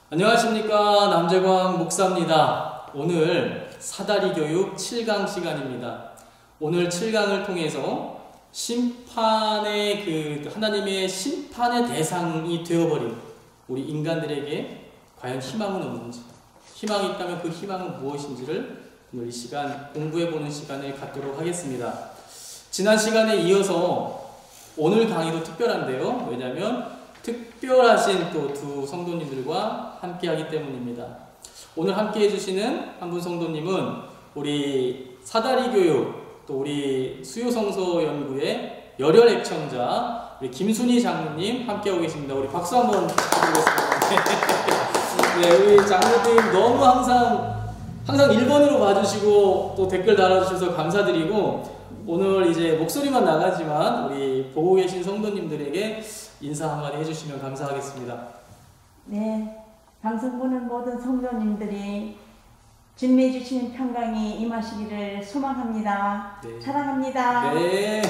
안녕하십니까, 남재광 목사입니다. 오늘 사다리 교육 7강 시간입니다. 오늘 7강을 통해서 심판의 하나님의 심판의 대상이 되어버린 우리 인간들에게 과연 희망은 없는지, 희망이 있다면 그 희망은 무엇인지를 오늘 이 시간 공부해보는 시간을 갖도록 하겠습니다. 지난 시간에 이어서 오늘 강의도 특별한데요. 왜냐하면 특별하신 또 두 성도님들과 함께 하기 때문입니다. 오늘 함께 해주시는 한 분 성도님은 우리 사다리 교육, 또 우리 수요성서 연구의 열혈 애청자 우리 김순희 장로님 함께하고 계십니다. 우리 박수 한번 부탁드리겠습니다. 네, 우리 장로님 너무 항상 1번으로 봐주시고 또 댓글 달아주셔서 감사드리고, 오늘 이제 목소리만 나가지만 우리 보고 계신 성도님들에게 인사 한마디 해주시면 감사하겠습니다. 네, 방송 보는 모든 성도님들이 주님의 주시는 평강이 임하시기를 소망합니다. 네. 사랑합니다. 네.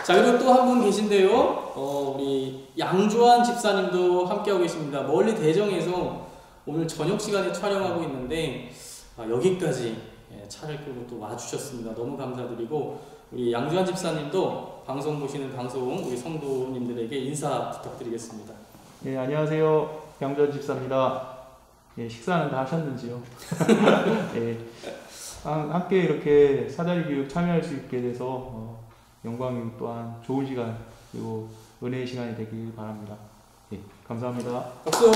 자, 그리고 또 한 분 계신데요. 우리 양조한 집사님도 함께하고 계십니다. 멀리 대정에서 오늘 저녁 시간에 촬영하고 있는데 여기까지 차를 끌고 또 와주셨습니다. 너무 감사드리고, 우리 양조한 집사님도 방송 보시는 우리 성도님들에게 인사 부탁드리겠습니다. 네, 안녕하세요. 양조한 집사입니다. 예, 식사는 다 하셨는지요? 예, 함께 이렇게 사다리 교육 참여할 수 있게 돼서 영광이고 또한 좋은 시간 그리고 은혜의 시간이 되길 바랍니다. 예, 감사합니다. 박수!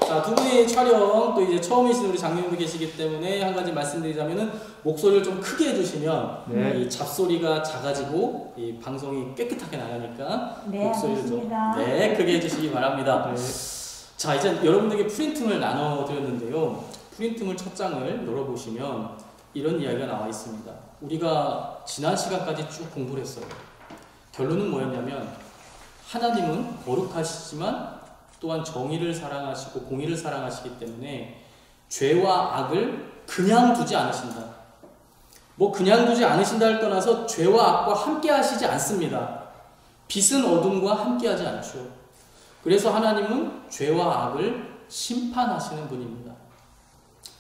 자, 두 분이 촬영 또 이제 처음이신 우리 장님도 계시기 때문에 한 가지 말씀드리자면은 목소리를 좀 크게 해주시면 네. 이 잡소리가 작아지고 이 방송이 깨끗하게 나가니까 네, 목소리를 좀 알겠습니다. 크게 해주시기 바랍니다. 네. 자, 이제 여러분들에게 프린팅을 나눠드렸는데요. 프린팅을 첫 장을 열어보시면 이런 이야기가 나와 있습니다. 우리가 지난 시간까지 쭉 공부를 했어요. 결론은 뭐였냐면 하나님은 거룩하시지만 또한 정의를 사랑하시고 공의를 사랑하시기 때문에 죄와 악을 그냥 두지 않으신다. 그냥 두지 않으신다를 떠나서 죄와 악과 함께 하시지 않습니다. 빛은 어둠과 함께 하지 않죠. 그래서 하나님은 죄와 악을 심판하시는 분입니다.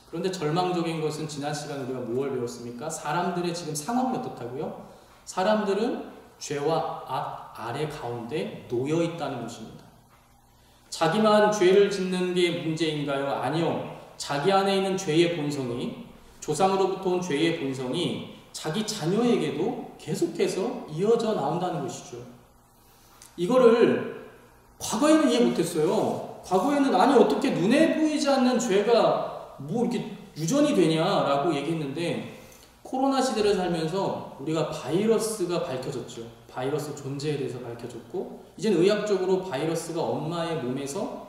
그런데 절망적인 것은 지난 시간에 우리가 뭘 배웠습니까? 사람들의 지금 상황이 어떻다고요? 사람들은 죄와 악 아래 가운데 놓여 있다는 것입니다. 자기만 죄를 짓는 게 문제인가요? 아니요. 자기 안에 있는 죄의 본성이, 조상으로부터 온 죄의 본성이 자기 자녀에게도 계속해서 이어져 나온다는 것이죠. 이거를 과거에는 이해 못했어요. 과거에는 어떻게 눈에 보이지 않는 죄가 이렇게 유전이 되냐라고 얘기했는데, 코로나 시대를 살면서 우리가 바이러스가 밝혀졌죠. 바이러스 존재에 대해서 밝혀졌고, 이제는 의학적으로 바이러스가 엄마의 몸에서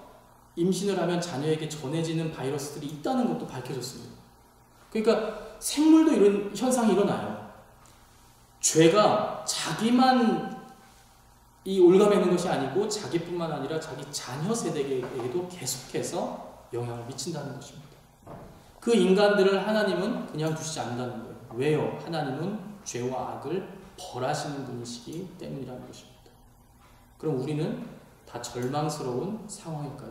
임신을 하면 자녀에게 전해지는 바이러스들이 있다는 것도 밝혀졌습니다. 그러니까 생물도 이런 현상이 일어나요. 죄가 자기만 올가매는 것이 아니고 자기뿐만 아니라 자기 자녀 세대에게도 계속해서 영향을 미친다는 것입니다. 그 인간들을 하나님은 그냥 두시지 않는다는 거예요. 왜요? 하나님은 죄와 악을 벌하시는 분이시기 때문이라는 것입니다. 그럼 우리는 다 절망스러운 상황일까요?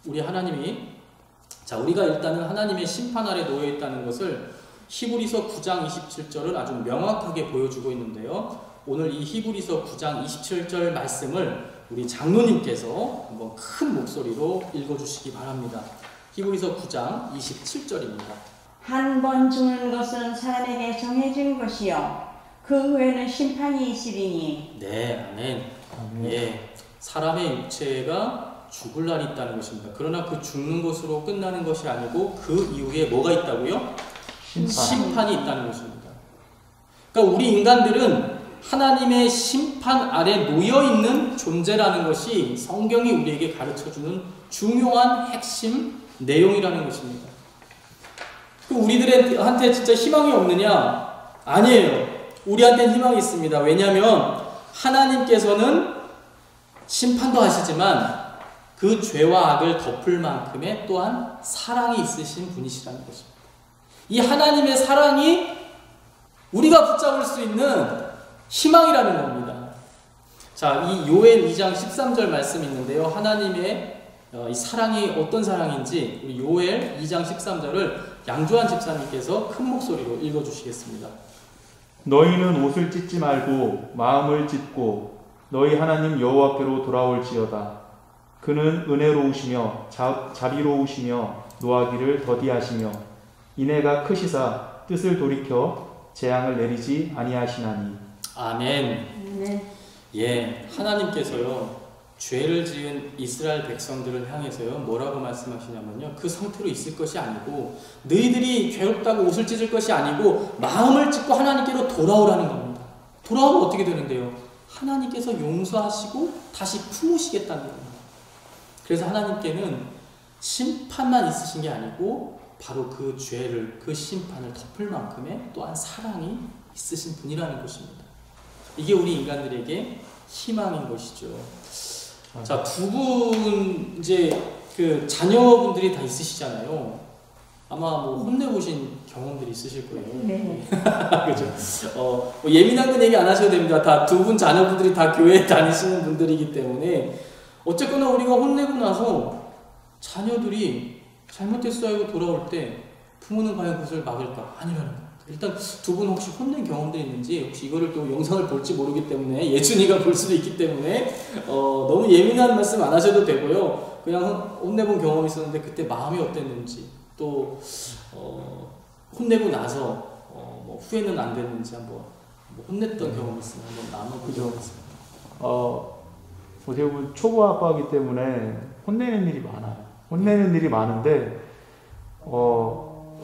우리가 일단은 하나님의 심판 아래 놓여 있다는 것을 히브리서 9장 27절을 아주 명확하게 보여주고 있는데요. 오늘 이 히브리서 9장 27절 말씀을 우리 장로님께서 한번 큰 목소리로 읽어주시기 바랍니다. 히브리서 9장 27절입니다. 한 번 죽는 것은 사람에게 정해진 것이요 그 후에는 심판이 있으리니. 네, 아멘. 예, 사람의 육체가 죽을 날이 있다는 것입니다. 그러나 그 죽는 것으로 끝나는 것이 아니고 그 이후에 뭐가 있다고요? 심판이 있다는 것입니다. 그러니까 우리 인간들은 하나님의 심판 아래 놓여있는 존재라는 것이 성경이 우리에게 가르쳐주는 중요한 핵심 내용이라는 것입니다. 우리들한테 진짜 희망이 없느냐? 아니에요. 우리한테는 희망이 있습니다. 왜냐하면 하나님께서는 심판도 하시지만 그 죄와 악을 덮을 만큼의 또한 사랑이 있으신 분이시라는 것입니다. 이 하나님의 사랑이 우리가 붙잡을 수 있는 희망이라는 겁니다. 자, 이 요엘 2장 13절 말씀이 있는데요. 하나님의 이 사랑이 어떤 사랑인지 우리 요엘 2장 13절을 양조한 집사님께서 큰 목소리로 읽어주시겠습니다. 너희는 옷을 찢지 말고 마음을 찢고 너희 하나님 여호와께로 돌아올지어다. 그는 은혜로우시며 자비로우시며 노하기를 더디하시며 인애가 크시사 뜻을 돌이켜 재앙을 내리지 아니하시나니. 아멘. 네. 예, 하나님께서요 죄를 지은 이스라엘 백성들을 향해서요 뭐라고 말씀하시냐면요, 그 상태로 있을 것이 아니고 너희들이 괴롭다고 옷을 찢을 것이 아니고 마음을 찢고 하나님께로 돌아오라는 겁니다. 돌아오면 어떻게 되는데요? 하나님께서 용서하시고 다시 품으시겠다는 겁니다. 그래서 하나님께는 심판만 있으신 게 아니고 바로 그 죄를, 그 심판을 덮을 만큼의 또한 사랑이 있으신 분이라는 것입니다. 이게 우리 인간들에게 희망인 것이죠. 자, 두 분 이제 그 자녀분들이 다 있으시잖아요. 아마 뭐 혼내보신 경험들이 있으실 거예요. 네. 그죠? 뭐 예민한 건 얘기 안 하셔도 됩니다. 다 두 분 자녀분들이 다 교회에 다니시는 분들이기 때문에 어쨌거나 우리가 혼내고 나서 자녀들이 잘못했어 하고 돌아올 때 부모는 과연 그것을 막을까? 아니라는 거예요. 일단 두 분 혹시 혼낸 경험도 있는지, 혹시 이거를 또 영상을 볼지 모르기 때문에 예준이가 볼 수도 있기 때문에 너무 예민한 말씀 안 하셔도 되고요. 그냥 혼내본 경험이 있었는데 그때 마음이 어땠는지, 또 혼내고 나서 뭐 후회는 안 됐는지 한번 뭐 혼냈던 경험이 있으면 한번 나눠보도록 하겠습니다. 어떻게 보면 초보 아빠이기 때문에 혼내는 일이 많아요. 혼내는 일이 많은데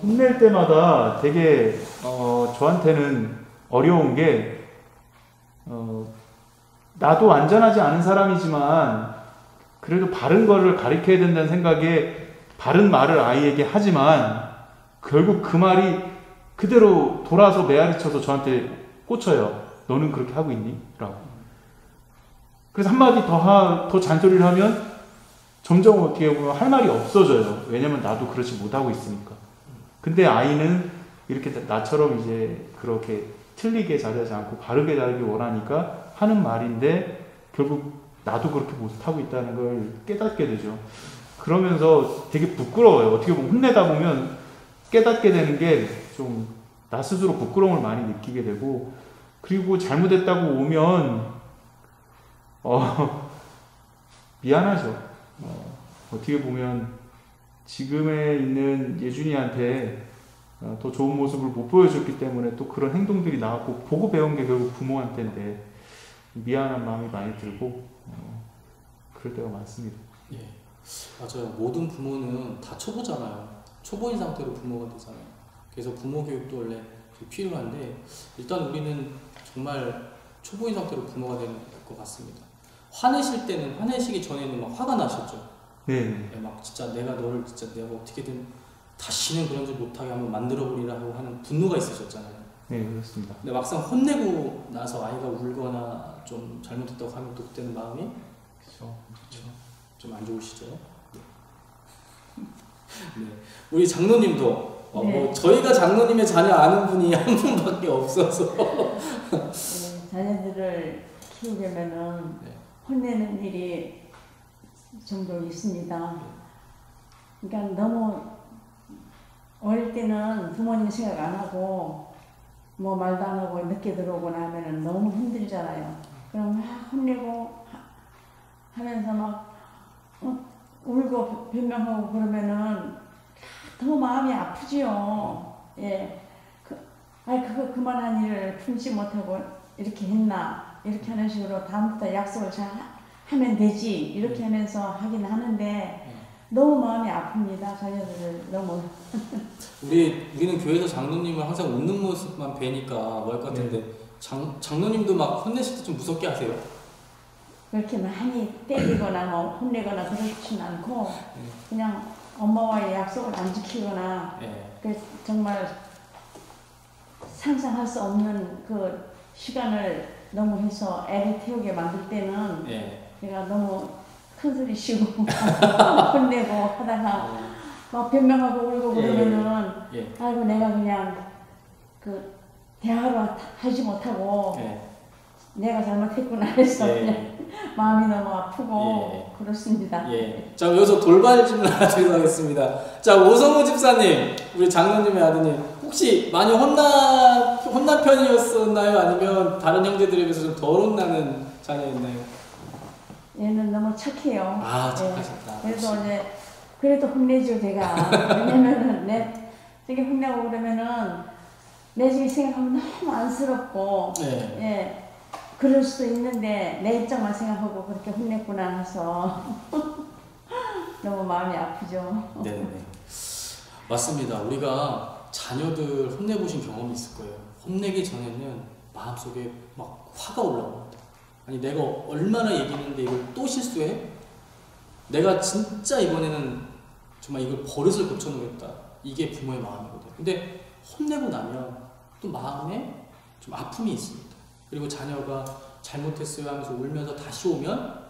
혼낼 때마다 되게 저한테는 어려운 게 나도 완전하지 않은 사람이지만 그래도 바른 거를 가르쳐야 된다는 생각에 바른 말을 아이에게 하지만 결국 그 말이 그대로 돌아서 메아리 쳐서 저한테 꽂혀요. 너는 그렇게 하고 있니? 라고. 그래서 한마디 더 잔소리를 하면 점점 어떻게 보면 할 말이 없어져요. 왜냐면 나도 그렇지 못하고 있으니까. 근데 아이는 이렇게 나처럼 이제 그렇게 틀리게 자르지 않고 바르게 자르기 원하니까 하는 말인데 결국 나도 그렇게 못하고 있다는 걸 깨닫게 되죠. 그러면서 되게 부끄러워요. 어떻게 보면 혼내다 보면 깨닫게 되는 게 좀 나 스스로 부끄러움을 많이 느끼게 되고, 그리고 잘못했다고 오면 미안하죠. 어떻게 보면 지금에 있는 예준이한테 더 좋은 모습을 못 보여줬기 때문에 또 그런 행동들이 나왔고, 보고 배운 게 결국 부모한테인데 미안한 마음이 많이 들고 그럴 때가 많습니다. 예, 맞아요. 모든 부모는 다 초보잖아요. 초보인 상태로 부모가 되잖아요. 그래서 부모 교육도 원래 필요한데 일단 우리는 정말 초보인 상태로 부모가 되는 것 같습니다. 화내실 때는, 화내시기 전에는 막 화가 나셨죠. 네. 막 진짜 내가 너를 진짜 내가 어떻게든 다시는 그런 줄 못하게 한번 만들어버리라고 하는 분노가 있으셨잖아요. 네, 그렇습니다. 근데 막상 혼내고 나서 아이가 울거나 좀 잘못했다고 하면 또 그때는 마음이 그렇죠. 좀 안 좋으시죠. 네. 우리 장로님도 네. 뭐 저희가 장로님의 자녀 아는 분이 한 분밖에 없어서 네, 자녀들을 키우려면은 네. 혼내는 일이 종종 있습니다. 그러니까 너무 어릴 때는 부모님 생각 안 하고 뭐 말도 안 하고 늦게 들어오거나 하면은 너무 힘들잖아요. 그럼 막 혼내고 하면서 막 울고 변명하고 그러면은 더 마음이 아프지요. 예, 그거 그만한 일을 품지 못하고 이렇게 했나, 이렇게 하는 식으로 다음부터 약속을 잘 하면 되지, 이렇게 하면서 하긴 하는데 너무 마음이 아픕니다. 자녀들을 너무. 우리는 교회에서 장로님을 항상 웃는 모습만 뵈니까 뭐 할 것 같은데 장로님도 막 혼내실 때 좀 무섭게 하세요? 그렇게 많이 때리거나 뭐 혼내거나 그렇진 않고 그냥 엄마와의 약속을 안 지키거나 그 정말 상상할 수 없는 그 시간을 너무 해서 애를 태우게 만들 때는 내가 너무 큰 소리 치고 혼내고 하다가 막 변명하고 울고 그러면은 아이고 내가 그냥 그 대화로 하지 못하고 내가 잘못했구나 해서 예. 그냥 마음이 너무 아프고 예. 그렇습니다. 예. 자, 여기서 돌발 질문 하나 드리도록 하겠습니다. 자, 오성우 집사님, 우리 장로님의 아드님, 혹시 많이 혼난 편이었었나요? 아니면 다른 형제들에 비해서 좀 덜 혼나는 자녀였나요? 얘는 너무 착해요. 아, 예. 착하셨다. 그래서 이제 그래도 혼내죠 제가. 왜냐면은 되게 혼내고 그러면은 내 집이 생각하면 너무 안쓰럽고 네. 예 그럴 수도 있는데 내 입장만 생각하고 그렇게 혼냈구나 해서 너무 마음이 아프죠. 네네. 맞습니다. 우리가 자녀들 혼내보신 경험이 있을 거예요. 혼내기 전에는 마음속에 막 화가 올라옵니다. 아니 내가 얼마나 얘기했는데 이걸 또 실수해? 내가 진짜 이번에는 정말 이걸 버릇을 고쳐놓겠다. 이게 부모의 마음이거든. 근데 혼내고 나면 또 마음에 좀 아픔이 있습니다. 그리고 자녀가 잘못했어요 하면서 울면서 다시 오면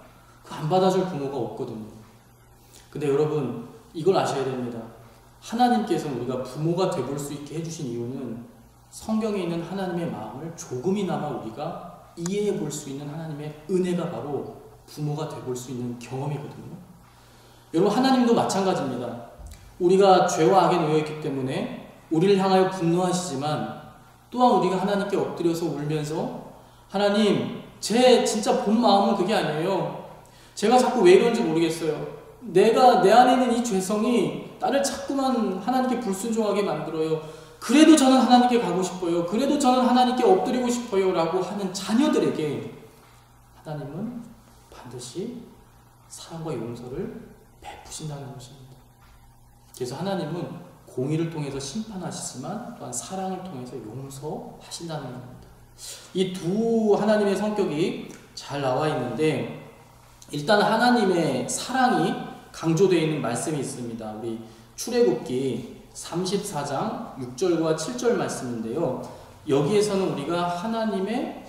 그 안 받아줄 부모가 없거든요. 근데 여러분 이걸 아셔야 됩니다. 하나님께서 우리가 부모가 되볼 수 있게 해주신 이유는 성경에 있는 하나님의 마음을 조금이나마 우리가 이해해 볼 수 있는 하나님의 은혜가 바로 부모가 되볼 수 있는 경험이거든요. 여러분 하나님도 마찬가지입니다. 우리가 죄와 악에 놓여있기 때문에 우리를 향하여 분노하시지만 또한 우리가 하나님께 엎드려서 울면서 하나님 제 진짜 본 마음은 그게 아니에요. 제가 자꾸 왜 이런지 모르겠어요. 내 안에 있는 이 죄성이 나를 자꾸만 하나님께 불순종하게 만들어요. 그래도 저는 하나님께 가고 싶어요. 그래도 저는 하나님께 엎드리고 싶어요. 라고 하는 자녀들에게 하나님은 반드시 사랑과 용서를 베푸신다는 것입니다. 그래서 하나님은 공의를 통해서 심판하시지만 또한 사랑을 통해서 용서하신다는 겁니다. 이 두 하나님의 성격이 잘 나와 있는데 일단 하나님의 사랑이 강조되어 있는 말씀이 있습니다. 우리 출애굽기 34장 6절과 7절 말씀인데요. 여기에서는 우리가 하나님은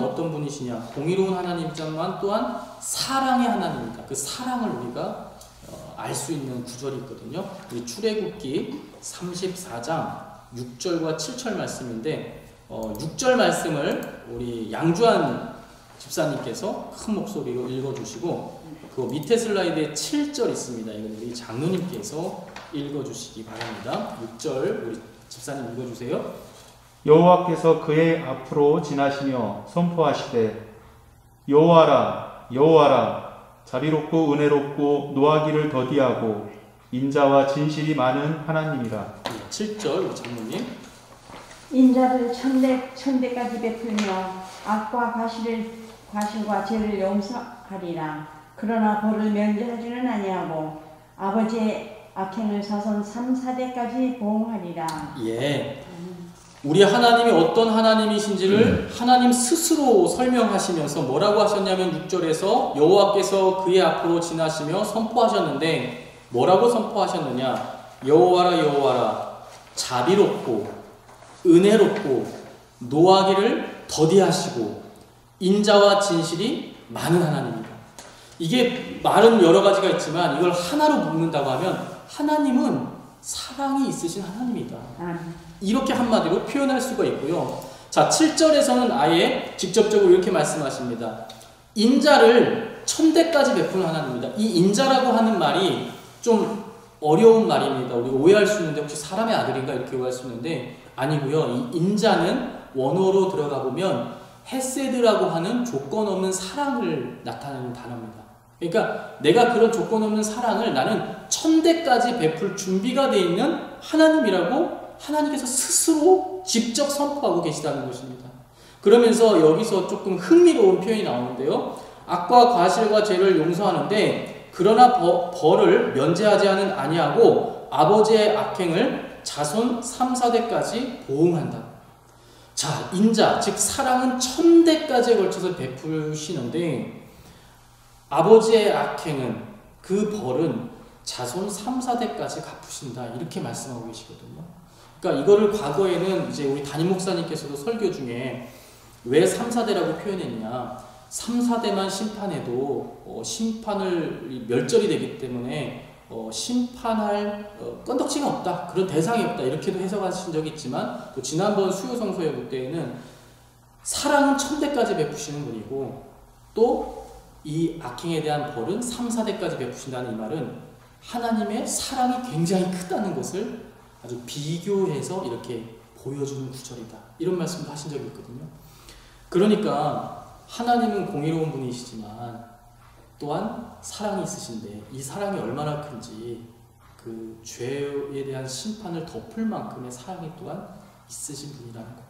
어떤 분이시냐? 공의로운 하나님이지만 또한 사랑의 하나님이다. 그 사랑을 우리가 알 수 있는 구절이 있거든요. 우리 출애굽기 34장 6절과 7절 말씀인데 6절 말씀을 우리 양주한 집사님께서 큰 목소리로 읽어주시고 그 밑에 슬라이드에 7절 있습니다. 이건 우리 장로님께서 읽어주시기 바랍니다. 6절 우리 집사님 읽어주세요. 여호와께서 그의 앞으로 지나시며 선포하시되 여호와라 여호와라 자비롭고 은혜롭고 노하기를 더디하고 인자와 진실이 많은 하나님이라. 7절 우리 장로님. 인자를 천대까지 베풀며 악과 과실과 죄를 용서하리라. 그러나 벌을 면제하지는 아니하고 아버지의 악행을 사손 3, 4대까지 보응하리라. 예. 우리 하나님이 어떤 하나님이신지를 하나님 스스로 설명하시면서 뭐라고 하셨냐면 6절에서 여호와께서 그의 앞으로 지나시며 선포하셨는데 뭐라고 선포하셨느냐? 여호와라 여호와라 자비롭고 은혜롭고 노하기를 더디하시고 인자와 진실이 많은 하나님이다. 이게 말은 여러 가지가 있지만 이걸 하나로 묶는다고 하면 하나님은 사랑이 있으신 하나님이다. 이렇게 한마디로 표현할 수가 있고요. 자, 7절에서는 아예 직접적으로 이렇게 말씀하십니다. 인자를 천대까지 베푸는 하나님입니다. 이 인자라고 하는 말이 좀 어려운 말입니다. 우리가 오해할 수 있는데 혹시 사람의 아들인가 이렇게 오해할 수 있는데 아니고요. 이 인자는 원어로 들어가 보면 헤세드라고 하는 조건 없는 사랑을 나타내는 단어입니다. 그러니까 내가 그런 조건 없는 사랑을 나는 천대까지 베풀 준비가 되어 있는 하나님이라고 하나님께서 스스로 직접 선포하고 계시다는 것입니다. 그러면서 여기서 조금 흥미로운 표현이 나오는데요. 악과 과실과 죄를 용서하는데 그러나 벌을 면제하지 아니하고 아버지의 악행을 자손 3, 4대까지 보응한다. 자, 인자, 즉 사랑은 천대까지에 걸쳐서 베푸시는데 아버지의 악행은 그 벌은 자손 3, 4대까지 갚으신다. 이렇게 말씀하고 계시거든요. 그러니까 이거를 과거에는 이제 우리 담임 목사님께서도 설교 중에 왜 3, 4대라고 표현했냐. 3, 4대만 심판해도 심판을 멸절이 되기 때문에 심판할 건덕지가 없다. 그런 대상이 없다. 이렇게도 해석하신 적이 있지만 또 지난번 수요 성소예배 때에는 사랑은 1000대까지 베푸시는 분이고 또 이 악행에 대한 벌은 3, 4대까지 베푸신다는 이 말은 하나님의 사랑이 굉장히 크다는 것을 아주 비교해서 이렇게 보여주는 구절이다. 이런 말씀도 하신 적이 있거든요. 그러니까 하나님은 공의로운 분이시지만 또한 사랑이 있으신데 이 사랑이 얼마나 큰지 그 죄에 대한 심판을 덮을 만큼의 사랑이 또한 있으신 분이라는 겁니다.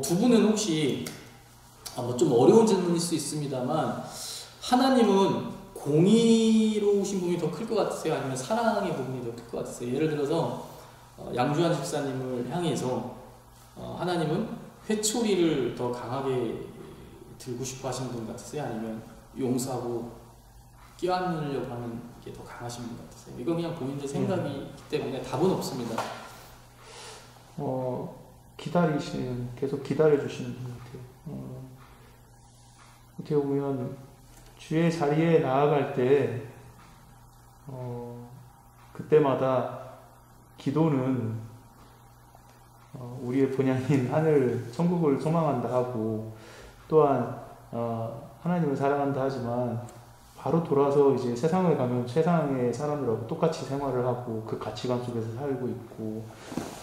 두 분은 혹시 좀 어려운 질문일 수 있습니다만 하나님은 공의로우신 부분이 더 클 것 같으세요? 아니면 사랑의 부분이 더 클 것 같으세요? 예를 들어서 양주환 집사님을 향해서 하나님은 회초리를 더 강하게 들고 싶어 하시는 분 같으세요? 아니면 용서하고 끼안으려고 하는 게 더 강하신 분 같으세요? 이건 그냥 본인들 생각이기 때문에 답은 없습니다. 계속 기다려주시는 분 같아요. 어떻게 보면 주의 자리에 나아갈 때 그때마다 기도는 우리의 본향인 하늘 천국을 소망한다 하고 또한 하나님을 사랑한다 하지만 바로 돌아서 이제 세상을 가면 세상의 사람들하고 똑같이 생활을 하고 그 가치관 속에서 살고 있고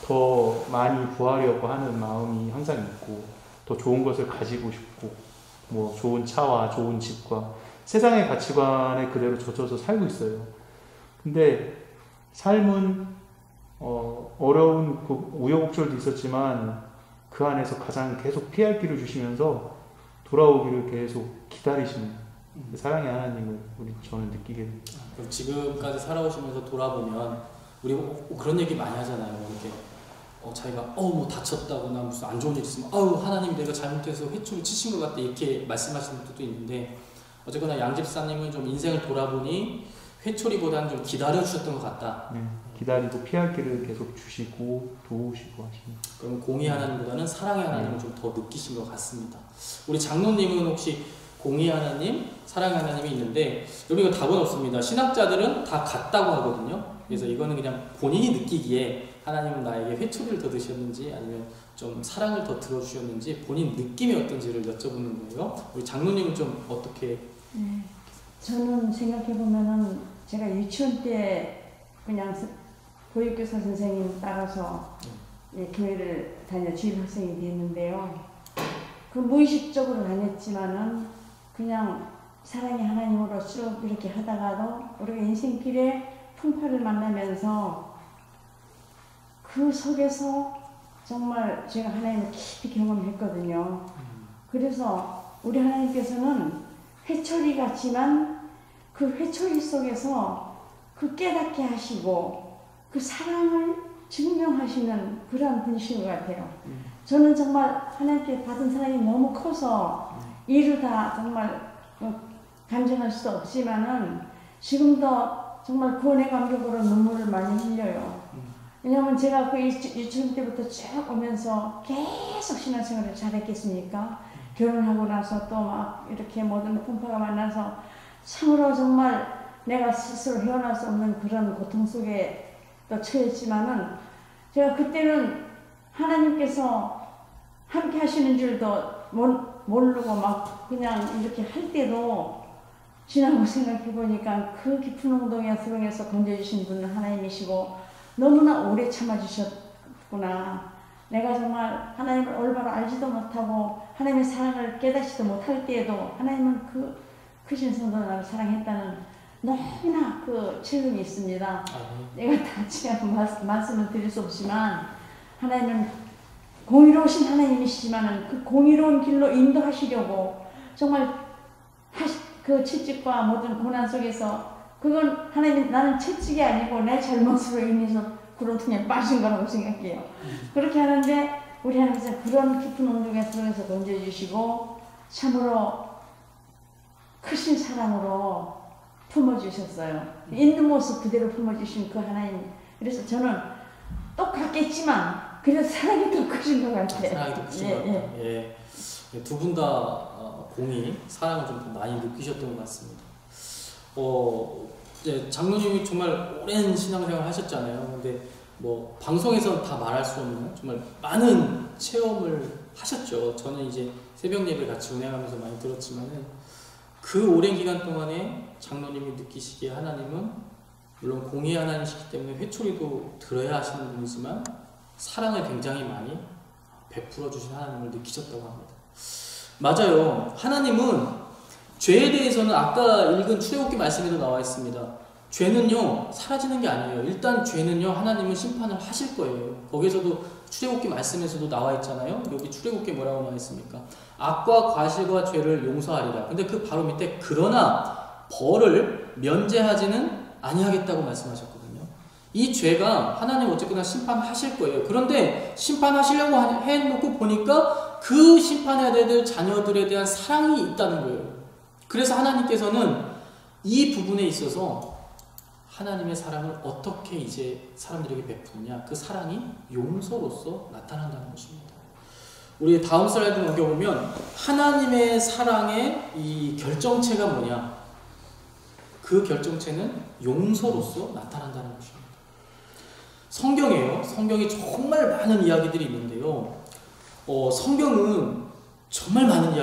더 많이 구하려고 하는 마음이 항상 있고 더 좋은 것을 가지고 싶고 뭐 좋은 차와 좋은 집과 세상의 가치관에 그대로 젖어서 살고 있어요. 근데 삶은 어려운 우여곡절도 있었지만 그 안에서 가장 계속 피할 길을 주시면서 돌아오기를 계속 기다리시는 사랑의 하나님을 저는 느끼게 됩니다. 그럼 지금까지 살아오시면서 돌아보면 우리 그런 얘기 많이 하잖아요. 이렇게 자기가 뭐 다쳤다거나 무슨 안 좋은 일 있으면 하나님 내가 잘못해서 회초리 치신 것 같다 이렇게 말씀하시는 분도 있는데 어쨌거나 양 집사님은 좀 인생을 돌아보니 회초리보다는 좀 기다려주셨던 것 같다. 기다리고 피할 길을 계속 주시고 도우시고 하십니다. 그럼 공의 하나님보다는 사랑의 하나님을 좀 더 느끼신 것 같습니다. 우리 장로님은 혹시 공의 하나님, 사랑의 하나님이 있는데 여러분 이거 답은 없습니다. 신학자들은 다 같다고 하거든요. 그래서 이거는 그냥 본인이 느끼기에 하나님은 나에게 회초리를 더 드셨는지 아니면 좀 사랑을 더 들어주셨는지 본인 느낌이 어떤지를 여쭤보는 거예요. 우리 장로님은 좀 어떻게? 저는 생각해보면은 제가 유치원 때 그냥 보육교사 선생님 따라서 교회를 주일 학생이 됐는데요. 그 무의식적으로 다녔지만은 그냥 사랑의 하나님으로 쭉 이렇게 하다가도 우리가 인생길에 풍파를 만나면서 그 속에서 정말 제가 하나님을 깊이 경험했거든요. 그래서 우리 하나님께서는 회초리 같지만 그 회초리 속에서 그 깨닫게 하시고 그 사랑을 증명하시는 그런 분이신 것 같아요. 저는 정말 하나님께 받은 사랑이 너무 커서 이를 다 정말 감정할 수 없지만은 지금도 정말 구원의 감격으로 눈물을 많이 흘려요. 왜냐하면 제가 그 유치원 때부터 쭉 오면서 계속 신앙생활을 잘했겠습니까? 결혼하고 나서 또 막 이렇게 모든 풍파가 만나서 참으로 정말 내가 스스로 헤어날 수 없는 그런 고통 속에 또 처했지만은 제가 그때는 하나님께서 함께 하시는 줄도 모르고 막 그냥 이렇게 할 때도 지나고 생각해 보니까 그 깊은 웅덩이와 수렁에서 건져주신 분은 하나님이시고 너무나 오래 참아주셨구나. 내가 정말 하나님을 올바로 알지도 못하고 하나님의 사랑을 깨닫지도 못할 때에도 하나님은 그 크신 성도를 나를 사랑했다는 너무나 그 체험이 있습니다. 내가 다 지금 말씀을 드릴 수 없지만 하나님은 공의로우신 하나님이시지만 그 공의로운 길로 인도하시려고 정말 그 채찍과 모든 고난 속에서 그건 하나님 나는 채찍이 아니고 내 잘못으로 인해서 구렁텅이에 빠진 거라고 생각해요. 그렇게 하는데 우리 하나님께서 그런 깊은 온중에 속에서 건져주시고 참으로 크신 사랑으로 품어주셨어요. 있는 모습 그대로 품어주신 그 하나님. 그래서 저는 똑같겠지만 그래서 사랑이 더 크신 것 같아요. 사랑이 더 크신 것 같아요. 예. 두 분 다 공이 사랑을 좀 더 많이 느끼셨던 것 같습니다. 이제 장로님이 정말 오랜 신앙생활 하셨잖아요. 근데 뭐 방송에서 다 말할 수 없는 정말 많은 체험을 하셨죠. 저는 이제 새벽 예배 같이 운행하면서 많이 들었지만은 그 오랜 기간 동안에 장로님이 느끼시기에 하나님은 물론 공의 하나님이시기 때문에 회초리도 들어야 하시는 분이지만 사랑을 굉장히 많이 베풀어 주신 하나님을 느끼셨다고 합니다. 맞아요. 하나님은 죄에 대해서는 아까 읽은 출애굽기 말씀에도 나와 있습니다. 죄는요 사라지는 게 아니에요. 일단 죄는요 하나님은 심판을 하실 거예요. 거기서도 출애굽기 말씀에서도 나와 있잖아요. 여기 출애굽기에 뭐라고 나와 있습니까? 악과 과실과 죄를 용서하리라. 근데 그 바로 밑에 그러나 벌을 면제하지는 아니하겠다고 말씀하셨거든요. 이 죄가 하나님 어쨌거나 심판하실 거예요. 그런데 심판하시려고 해놓고 보니까 그 심판해야 될 자녀들에 대한 사랑이 있다는 거예요. 그래서 하나님께서는 이 부분에 있어서 하나님의 사랑을 어떻게 이제 사람들에게 베푸느냐, 그 사랑이 용서로서 나타난다는 것입니다. 우리 다음 슬라이드 넘겨보면 하나님의 사랑의 이 결정체가 뭐냐, 그 결정체는 용서로서 나타난다는 것입니다. 성경이에요. 성경이 정말 많은 이야기들이 있는데요. 성경은 정말 많은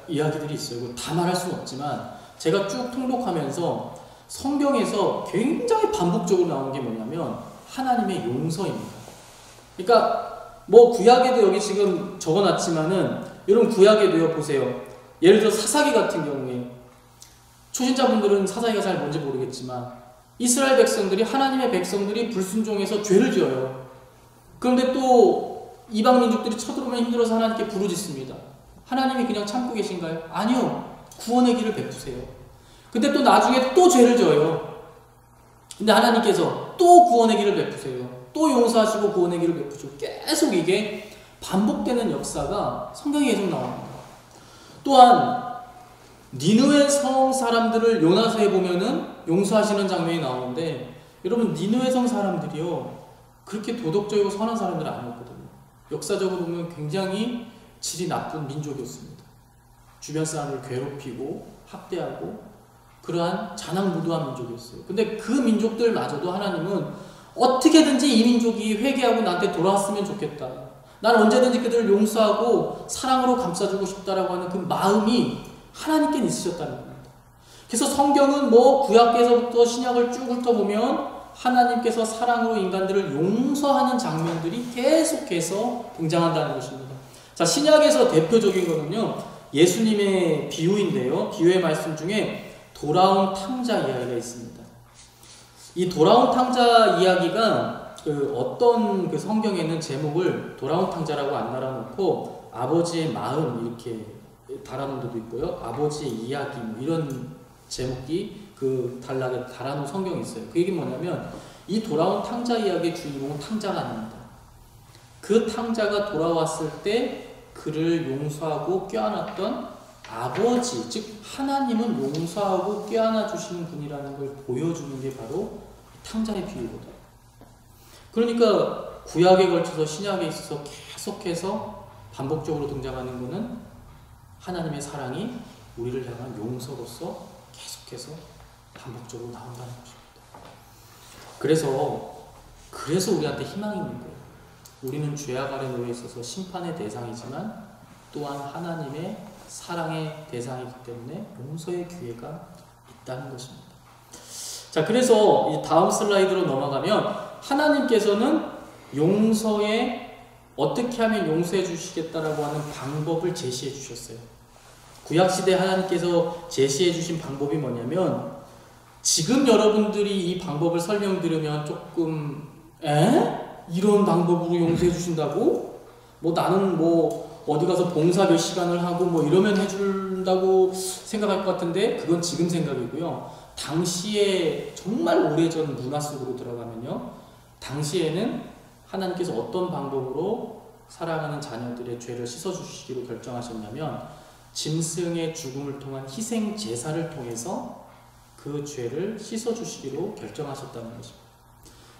이야기들이 있어요. 다 말할 수는 없지만 제가 쭉 통독하면서 성경에서 굉장히 반복적으로 나오는 게 뭐냐면 하나님의 용서입니다. 그러니까 뭐 구약에도 여기 지금 적어놨지만은 여러분 구약에도요 보세요. 예를 들어 사사기 같은 경우에 초신자분들은 사사기가 잘 뭔지 모르겠지만 이스라엘 백성들이 하나님의 백성들이 불순종해서 죄를 지어요. 그런데 또 이방 민족들이 쳐들어오면 힘들어서 하나님께 부르짖습니다. 하나님이 그냥 참고 계신가요? 아니요. 구원의 길을 베푸세요. 근데 또 나중에 또 죄를 져요. 근데 하나님께서 또 구원의 길을 베푸세요. 또 용서하시고 구원의 길을 베푸시고 계속 이게 반복되는 역사가 성경에 계속 나옵니다. 또한 니느웨 성 사람들을 요나서에 보면은 용서하시는 장면이 나오는데 여러분 니느웨 성 사람들이요 그렇게 도덕적이고 선한 사람들은 아니었거든요. 역사적으로 보면 굉장히 질이 나쁜 민족이었습니다. 주변 사람을 괴롭히고 학대하고 그러한 잔악무도한 민족이었어요. 근데 그 민족들마저도 하나님은 어떻게든지 이 민족이 회개하고 나한테 돌아왔으면 좋겠다. 난 언제든지 그들을 용서하고 사랑으로 감싸주고 싶다라고 하는 그 마음이 하나님께 있으셨다는 겁니다. 그래서 성경은 뭐 구약에서부터 신약을 쭉 훑어보면 하나님께서 사랑으로 인간들을 용서하는 장면들이 계속해서 등장한다는 것입니다. 자, 신약에서 대표적인 거는요 예수님의 비유인데요. 비유의 말씀 중에 돌아온 탕자 이야기가 있습니다. 이 돌아온 탕자 이야기가 어떤 그 성경에는 제목을 돌아온 탕자라고 안 달아놓고 아버지의 마음 이렇게 달아놓은 데도 있고요. 아버지의 이야기 뭐 이런 제목이 그 단락에 달아놓은 성경이 있어요. 그 얘기는 뭐냐면 이 돌아온 탕자 이야기의 주인공은 탕자가 아닙니다. 그 탕자가 돌아왔을 때 그를 용서하고 껴안았던 아버지, 즉 하나님은 용서하고 껴안아 주시는 분이라는 걸 보여주는 게 바로 탕자의 비유거든요. 그러니까 구약에 걸쳐서 신약에 있어서 계속해서 반복적으로 등장하는 것은 하나님의 사랑이 우리를 향한 용서로서 계속해서 반복적으로 나온다는 것입니다. 그래서 우리한테 희망이 있는 거예요. 우리는 죄악 아래 놓여 있어서 심판의 대상이지만 또한 하나님의 사랑의 대상이기 때문에 용서의 기회가 있다는 것입니다. 자, 그래서 이 다음 슬라이드로 넘어가면 하나님께서는 용서에 어떻게 하면 용서해 주시겠다라고 하는 방법을 제시해 주셨어요. 구약시대 하나님께서 제시해 주신 방법이 뭐냐면 지금 여러분들이 이 방법을 설명드리면 조금 이런 방법으로 용서해 주신다고? 뭐 나는 뭐 어디 가서 봉사 몇 시간을 하고 뭐 이러면 해준다고 생각할 것 같은데 그건 지금 생각이고요. 당시에 정말 오래전 문화 속으로 들어가면요. 당시에는 하나님께서 어떤 방법으로 사랑하는 자녀들의 죄를 씻어주시기로 결정하셨냐면 짐승의 죽음을 통한 희생 제사를 통해서 그 죄를 씻어주시기로 결정하셨다는 것입니다.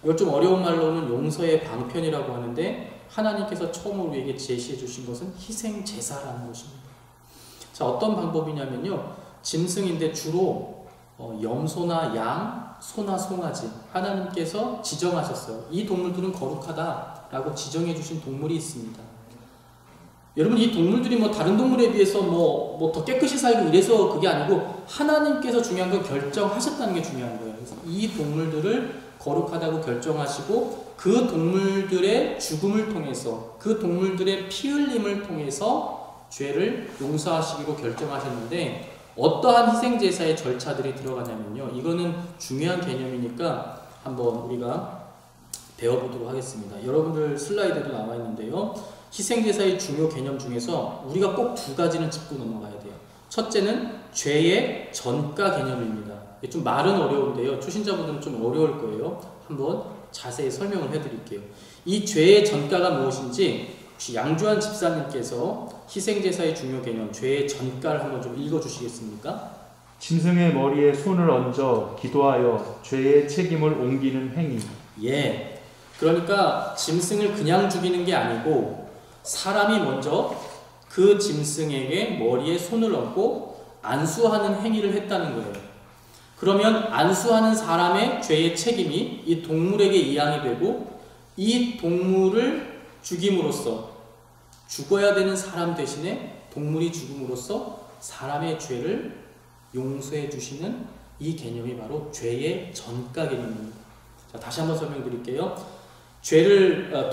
이걸 좀 어려운 말로는 용서의 방편이라고 하는데 하나님께서 처음으로 우리에게 제시해 주신 것은 희생 제사라는 것입니다. 자, 어떤 방법이냐면요. 짐승인데 주로 염소나 양, 소나 송아지 하나님께서 지정하셨어요. 이 동물들은 거룩하다라고 지정해 주신 동물이 있습니다. 여러분 이 동물들이 뭐 다른 동물에 비해서 뭐 더 깨끗이 살고 이래서 그게 아니고 하나님께서 중요한 건 결정하셨다는 게 중요한 거예요. 그래서 이 동물들을 거룩하다고 결정하시고 그 동물들의 죽음을 통해서 그 동물들의 피 흘림을 통해서 죄를 용서하시기로 결정하셨는데 어떠한 희생제사의 절차들이 들어가냐면요. 이거는 중요한 개념이니까 한번 우리가 배워보도록 하겠습니다. 여러분들 슬라이드에도 나와 있는데요. 희생제사의 중요 개념 중에서 우리가 꼭 두 가지는 짚고 넘어가야 돼요. 첫째는 죄의 전가 개념입니다. 좀 말은 어려운데요. 초신자분들은 좀 어려울 거예요. 한번 자세히 설명을 해드릴게요. 이 죄의 전가가 무엇인지 혹시 양주한 집사님께서 희생제사의 중요 개념, 죄의 전가를 한번 좀 읽어주시겠습니까? 짐승의 머리에 손을 얹어 기도하여 죄의 책임을 옮기는 행위. 예. 그러니까 짐승을 그냥 죽이는 게 아니고 사람이 먼저 그 짐승에게 머리에 손을 얹고 안수하는 행위를 했다는 거예요. 그러면 안수하는 사람의 죄의 책임이 이 동물에게 이양이 되고 이 동물을 죽임으로써 죽어야 되는 사람 대신에 동물이 죽음으로써 사람의 죄를 용서해 주시는 이 개념이 바로 죄의 전가 개념입니다. 자, 다시 한번 설명드릴게요.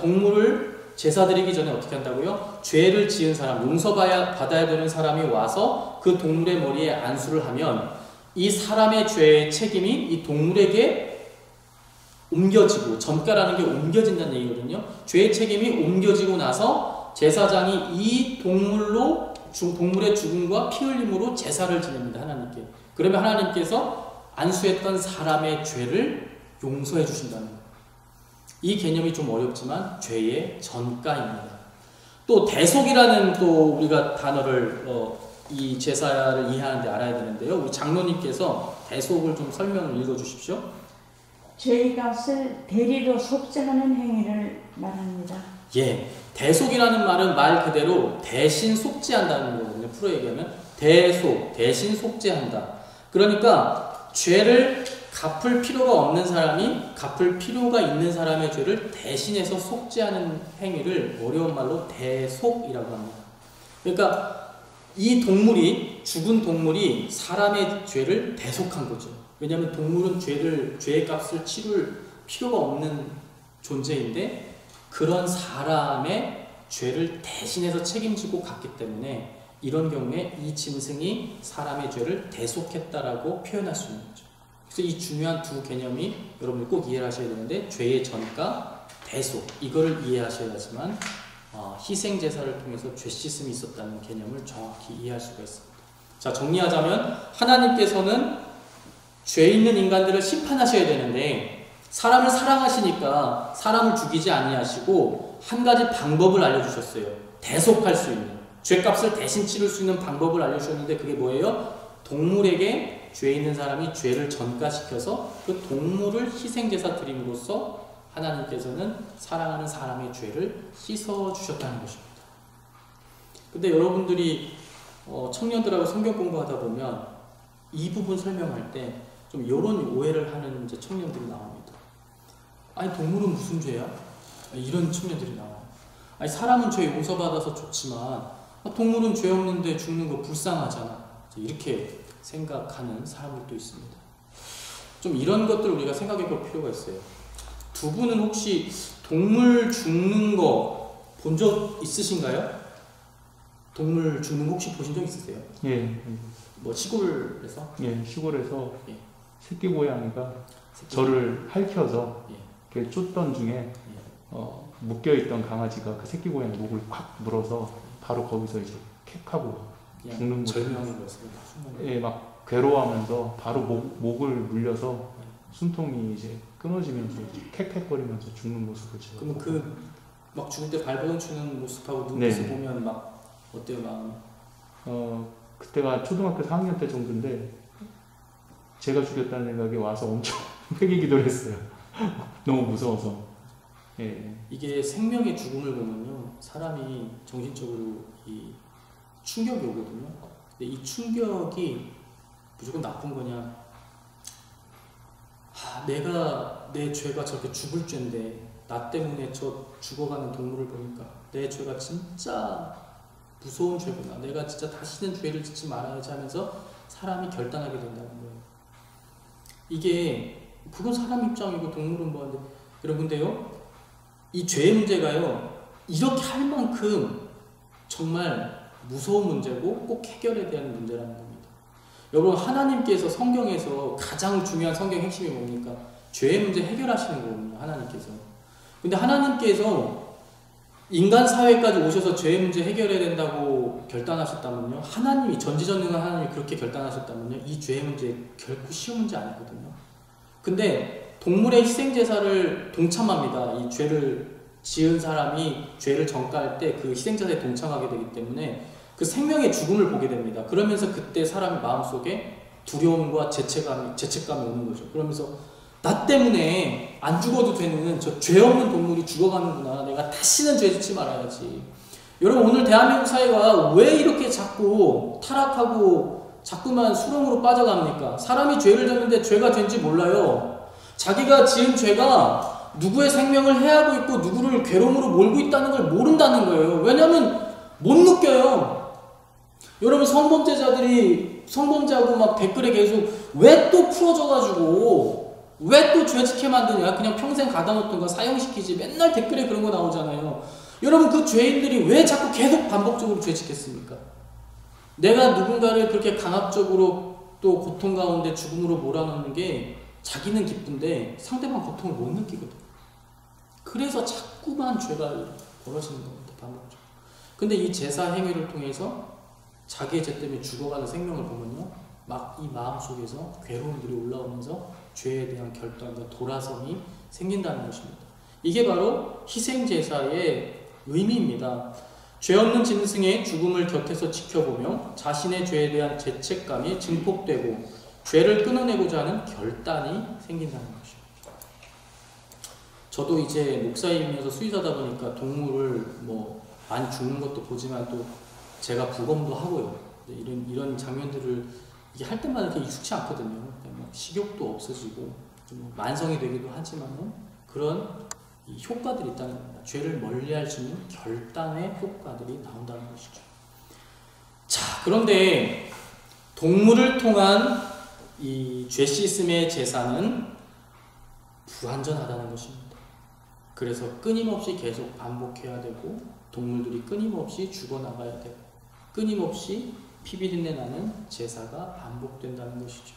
동물을 제사 드리기 전에 어떻게 한다고요? 죄를 지은 사람, 용서받아야 되는 사람이 와서 그 동물의 머리에 안수를 하면 이 사람의 죄의 책임이 이 동물에게 옮겨지고, 전가라는 게 옮겨진다는 얘기거든요. 죄의 책임이 옮겨지고 나서 제사장이 이 동물의 죽음과 피 흘림으로 제사를 지냅니다. 하나님께. 그러면 하나님께서 안수했던 사람의 죄를 용서해 주신다는 거예요. 이 개념이 좀 어렵지만 죄의 전가입니다. 또 대속이라는 또 우리가 단어를 이 제사를 이해하는데 알아야 되는데요. 우리 장로님께서 대속을 좀 설명을 읽어주십시오. 죄의 값을 대리로 속죄하는 행위를 말합니다. 예, 대속이라는 말은 말 그대로 대신 속죄한다는 거거든요. 풀어 얘기하면 대속, 대신 속죄한다. 그러니까 죄를 갚을 필요가 없는 사람이 갚을 필요가 있는 사람의 죄를 대신해서 속죄하는 행위를 어려운 말로 대속이라고 합니다. 그러니까 이 죽은 동물이 사람의 죄를 대속한 거죠. 왜냐하면 동물은 죄의 값을 치를 필요가 없는 존재인데 그런 사람의 죄를 대신해서 책임지고 갔기 때문에 이런 경우에 이 짐승이 사람의 죄를 대속했다라고 표현할 수 있는 거죠. 그래서 이 중요한 두 개념이 여러분들 꼭 이해를 하셔야 되는데 죄의 전가, 대속 이거를 이해하셔야지만 희생제사를 통해서 죄 씻음이 있었다는 개념을 정확히 이해할 수가 있습니다. 자, 정리하자면 하나님께서는 죄 있는 인간들을 심판하셔야 되는데 사람을 사랑하시니까 사람을 죽이지 아니하시고 한 가지 방법을 알려주셨어요. 대속할 수 있는, 죄값을 대신 치를 수 있는 방법을 알려주셨는데 그게 뭐예요? 동물에게 죄 있는 사람이 죄를 전가시켜서 그 동물을 희생제사 드림으로써 하나님께서는 사랑하는 사람의 죄를 씻어주셨다는 것입니다. 근데 여러분들이 청년들하고 성경 공부하다 보면 이 부분 설명할 때 좀 이런 오해를 하는 이제 청년들이 나옵니다. 아니 동물은 무슨 죄야? 이런 청년들이 나와요. 아니 사람은 죄 용서받아서 좋지만 동물은 죄 없는데 죽는 거 불쌍하잖아. 이렇게 생각하는 사람들도 있습니다. 좀 이런 것들 우리가 생각해 볼 필요가 있어요. 두 분은 혹시 동물 죽는 거 본 적 있으신가요? 동물 죽는 거 혹시 보신 적 있으세요? 예. 뭐 시골에서? 예, 시골에서 예. 새끼 고양이가 저를 핥혀서 예. 이렇게 쫓던 중에 묶여있던 강아지가 그 새끼 고양이 목을 콱 물어서 바로 거기서 이제 캡하고 죽는 거죠. 절명인 거였습니다. 예, 막 괴로워하면서 바로 목을 물려서 숨통이 이제 끊어지면서 캑캑거리면서 죽는 모습을 제가. 그럼 막 죽을 때 발버둥 치는 모습하고 눈에서 네. 보면 막 어때요, 마음이? 그때가 초등학교 4학년 때 정도인데 제가 죽였다는 생각이 와서 엄청 회개 기도를 했어요. 너무 무서워서. 예. 이게 생명의 죽음을 보면요, 사람이 정신적으로 이 충격이 오거든요. 근데 이 충격이 무조건 나쁜 거냐? 내가 내 죄가 저렇게 죽을 죄인데 나 때문에 저 죽어가는 동물을 보니까 내 죄가 진짜 무서운 죄구나. 내가 진짜 다시는 죄를 짓지 말아야지 하면서 사람이 결단하게 된다는 거예요. 이게 그건 사람 입장이고 동물은 뭐한데 여러분데요. 이 죄의 문제가요. 이렇게 할 만큼 정말 무서운 문제고 꼭 해결해야 되는 문제라는 겁니다. 여러분 하나님께서 성경에서 가장 중요한 성경 핵심이 뭡니까? 죄의 문제 해결하시는 거거든요. 하나님께서. 근데 하나님께서 인간 사회까지 오셔서 죄의 문제 해결해야 된다고 결단하셨다면요. 하나님이 전지전능한 하나님이 그렇게 결단하셨다면요. 이 죄의 문제 결코 쉬운 문제 아니거든요. 근데 동물의 희생제사를 동참합니다. 이 죄를 지은 사람이 죄를 전가할 때 그 희생제사에 동참하게 되기 때문에 그 생명의 죽음을 보게 됩니다. 그러면서 그때 사람의 마음속에 두려움과 죄책감이 오는 거죠. 그러면서 나 때문에 안 죽어도 되는 저 죄 없는 동물이 죽어가는구나. 내가 다시는 죄 짓지 말아야지. 여러분 오늘 대한민국 사회가 왜 이렇게 자꾸 타락하고 자꾸만 수렁으로 빠져갑니까? 사람이 죄를 졌는데 죄가 된지 몰라요. 자기가 지은 죄가 누구의 생명을 해하고 있고 누구를 괴로움으로 몰고 있다는 걸 모른다는 거예요. 왜냐하면 못 느껴요. 여러분 성범죄하고 막 댓글에 계속 왜 또 풀어져가지고 왜 또 죄짓게 만드냐? 그냥 평생 가다놓던 거 사형시키지. 맨날 댓글에 그런 거 나오잖아요. 여러분 그 죄인들이 왜 자꾸 계속 반복적으로 죄짓겠습니까? 내가 누군가를 그렇게 강압적으로 또 고통 가운데 죽음으로 몰아넣는 게 자기는 기쁜데 상대방 고통을 못 느끼거든. 그래서 자꾸만 죄가 벌어지는 겁니다. 반복적으로. 근데 이 제사 행위를 통해서 자기의 죄 때문에 죽어가는 생명을 보면요. 막 이 마음속에서 괴로움들이 올라오면서 죄에 대한 결단과 돌아섬이 생긴다는 것입니다. 이게 바로 희생제사의 의미입니다. 죄 없는 짐승의 죽음을 곁에서 지켜보며 자신의 죄에 대한 죄책감이 증폭되고 죄를 끊어내고자 하는 결단이 생긴다는 것입니다. 저도 이제 목사이면서 수의사다 보니까 동물을 많이 죽는 것도 보지만 또 제가 부검도 하고요. 이런 장면들을 이게 할 때마다 이렇게 익숙치 않거든요. 식욕도 없어지고 좀 만성이 되기도 하지만은 그런 이 효과들이 있다는 겁니다. 죄를 멀리할 수 있는 결단의 효과들이 나온다는 것이죠. 자, 그런데 동물을 통한 이 죄 씻음의 제사는 불완전하다는 것입니다. 그래서 끊임없이 계속 반복해야 되고 동물들이 끊임없이 죽어나가야 되고 끊임없이 피비린내 나는 제사가 반복된다는 것이죠.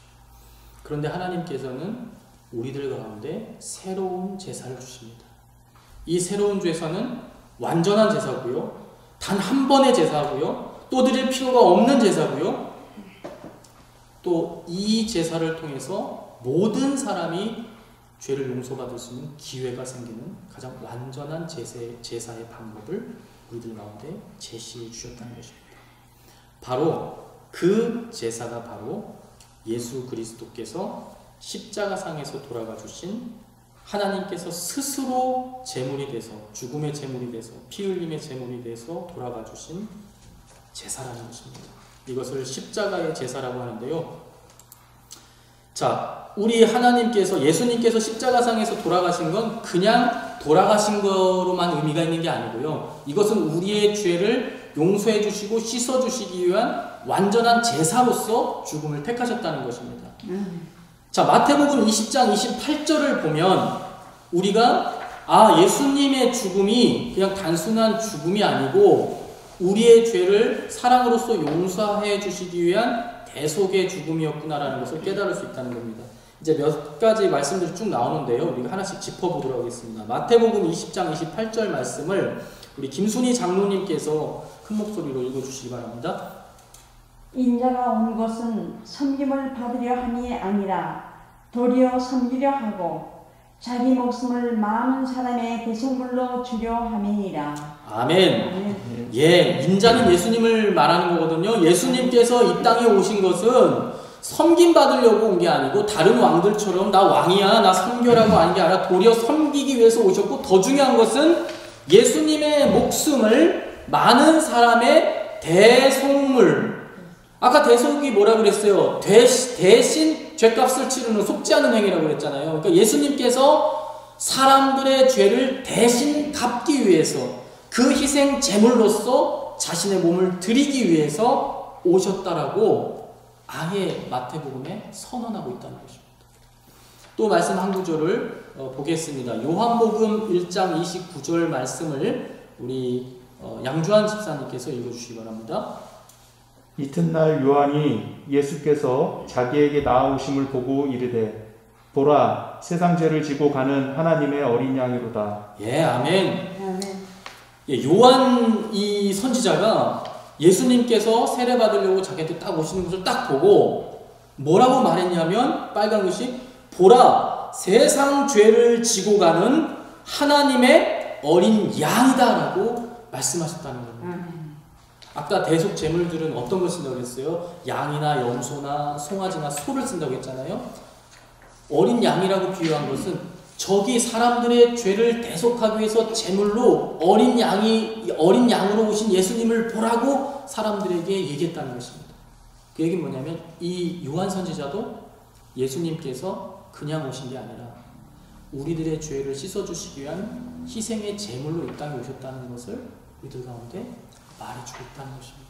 그런데 하나님께서는 우리들 가운데 새로운 제사를 주십니다. 이 새로운 제사는 완전한 제사고요. 단 한 번의 제사고요. 또 드릴 필요가 없는 제사고요. 또 이 제사를 통해서 모든 사람이 죄를 용서받을 수 있는 기회가 생기는 가장 완전한 제사의 방법을 우리들 가운데 제시해 주셨다는 것입니다. 바로 그 제사가 바로 예수 그리스도께서 십자가상에서 돌아가 주신 하나님께서 스스로 제물이 돼서 죽음의 제물이 돼서 피 흘림의 제물이 돼서 돌아가 주신 제사라는 것입니다. 이것을 십자가의 제사라고 하는데요. 자, 우리 하나님께서 예수님께서 십자가상에서 돌아가신 건 그냥 돌아가신 거로만 의미가 있는 게 아니고요. 이것은 우리의 죄를 용서해 주시고 씻어 주시기 위한 완전한 제사로서 죽음을 택하셨다는 것입니다. 자, 마태복음 20장 28절을 보면 우리가 예수님의 죽음이 그냥 단순한 죽음이 아니고 우리의 죄를 사랑으로서 용서해 주시기 위한 대속의 죽음이었구나라는 것을 깨달을 수 있다는 겁니다. 이제 몇 가지 말씀들이 쭉 나오는데요. 우리가 하나씩 짚어보도록 하겠습니다. 마태복음 20장 28절 말씀을 우리 김순희 장로님께서 큰 목소리로 읽어주시기 바랍니다. 인자가 온 것은 섬김을 받으려 함이 아니라 도리어 섬기려 하고 자기 목숨을 많은 사람의 대속물로 주려 함이니라. 아멘. 예, 인자는 예수님을 말하는 거거든요. 예수님께서 이 땅에 오신 것은 섬김 받으려고 온 게 아니고 다른 왕들처럼 나 왕이야 나 섬겨라고 하는 게 아니라 도리어 섬기기 위해서 오셨고 더 중요한 것은 예수님의 목숨을 많은 사람의 대속물, 아까 대속이 뭐라 그랬어요? 대신 죄값을 치르는 속지 않은 행위라고 그랬잖아요. 그러니까 예수님께서 사람들의 죄를 대신 갚기 위해서 그 희생 제물로서 자신의 몸을 드리기 위해서 오셨다라고 아예 마태복음에 선언하고 있다는 것입니다. 또 말씀 한 구절을 보겠습니다. 요한복음 1장 29절 말씀을 우리 양주한 집사님께서 읽어주시기 바랍니다. 이튿날 요한이 예수께서 자기에게 나아오심을 보고 이르되 보라 세상 죄를 지고 가는 하나님의 어린 양이로다. 예, 아멘. 아멘. 예, 요한 이 선지자가 예수님께서 세례 받으려고 자기한테 딱 오시는 것을 딱 보고 뭐라고 말했냐면 빨간 글씨 보라 세상 죄를 지고 가는 하나님의 어린 양이다라고 말씀하셨다는 겁니다. 아까 대속 제물들은 어떤 걸 쓴다고 했어요? 양이나 염소나 송아지나 소를 쓴다고 했잖아요. 어린 양이라고 비유한 것은 저기 사람들의 죄를 대속하기 위해서 제물로 어린 양으로 오신 예수님을 보라고 사람들에게 얘기했다는 것입니다. 그 얘기는 뭐냐면 이 요한 선지자도 예수님께서 그냥 오신 게 아니라 우리들의 죄를 씻어주시기 위한 희생의 제물로 이 땅에 오셨다는 것을 우리들 가운데 말해주고 있다는 것입니다.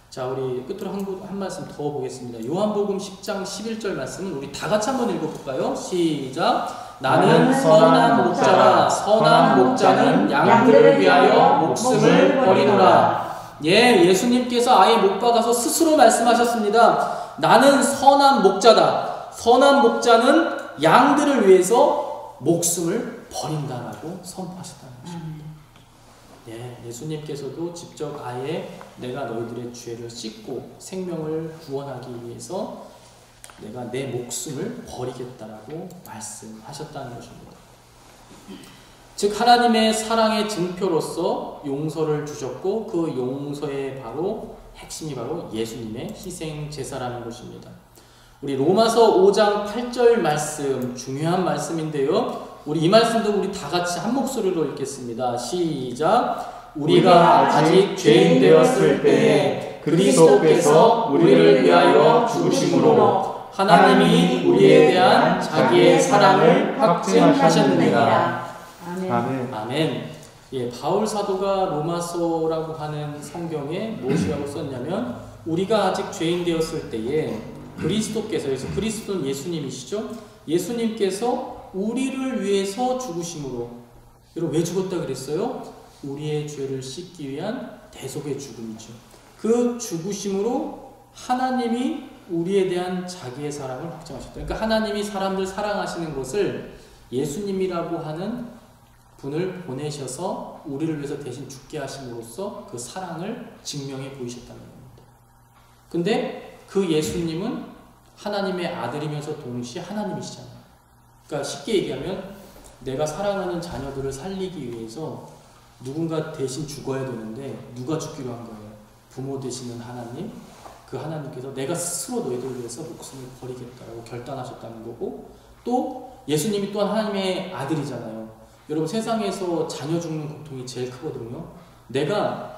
자, 우리 끝으로 한 말씀 더 보겠습니다. 요한복음 10장 11절 말씀은 우리 다 같이 한번 읽어볼까요? 시작! 나는 선한 목자라 선한 목자는 양들을 위하여 목숨을 버리노라. 예, 예수님께서 아예 못 박아서 스스로 말씀하셨습니다. 나는 선한 목자다. 선한 목자는 양들을 위해서 목숨을 버린다라고 선포하셨다는 것입니다. 예, 예수님께서도 직접 아예 내가 너희들의 죄를 씻고 생명을 구원하기 위해서 내가 내 목숨을 버리겠다라고 말씀하셨다는 것입니다. 즉 하나님의 사랑의 증표로서 용서를 주셨고 그 용서의 바로 핵심이 바로 예수님의 희생 제사라는 것입니다. 우리 로마서 5장 8절 말씀 중요한 말씀인데요. 우리 이 말씀도 우리 다 같이 한 목소리로 읽겠습니다. 시작! 우리가 아직 죄인 되었을 때에 그리스도께서 우리를 위하여 죽으심으로 하나님이 우리에 대한 자기의 사랑을 확증하셨느니라. 아멘. 아멘. 예, 바울 사도가 로마서라고 하는 성경에 무엇이라고 썼냐면 우리가 아직 죄인 되었을 때에 그리스도께서, 그래서 그리스도는 예수님이시죠. 예수님께서 우리를 위해서 죽으심으로, 여러분 왜 죽었다 그랬어요? 우리의 죄를 씻기 위한 대속의 죽음이죠. 그 죽으심으로 하나님이 우리에 대한 자기의 사랑을 확증하셨다. 그러니까 하나님이 사람들 사랑하시는 것을 예수님이라고 하는 분을 보내셔서 우리를 위해서 대신 죽게 하심으로써 그 사랑을 증명해 보이셨다는 겁니다. 근데 그 예수님은 하나님의 아들이면서 동시에 하나님이시잖아요. 그러니까 쉽게 얘기하면 내가 사랑하는 자녀들을 살리기 위해서 누군가 대신 죽어야 되는데 누가 죽기로 한 거예요? 부모 되시는 하나님, 그 하나님께서 내가 스스로 너희들을 위해서 목숨을 버리겠다라고 결단하셨다는 거고, 또 예수님이 또한 하나님의 아들이잖아요. 여러분 세상에서 자녀 죽는 고통이 제일 크거든요. 내가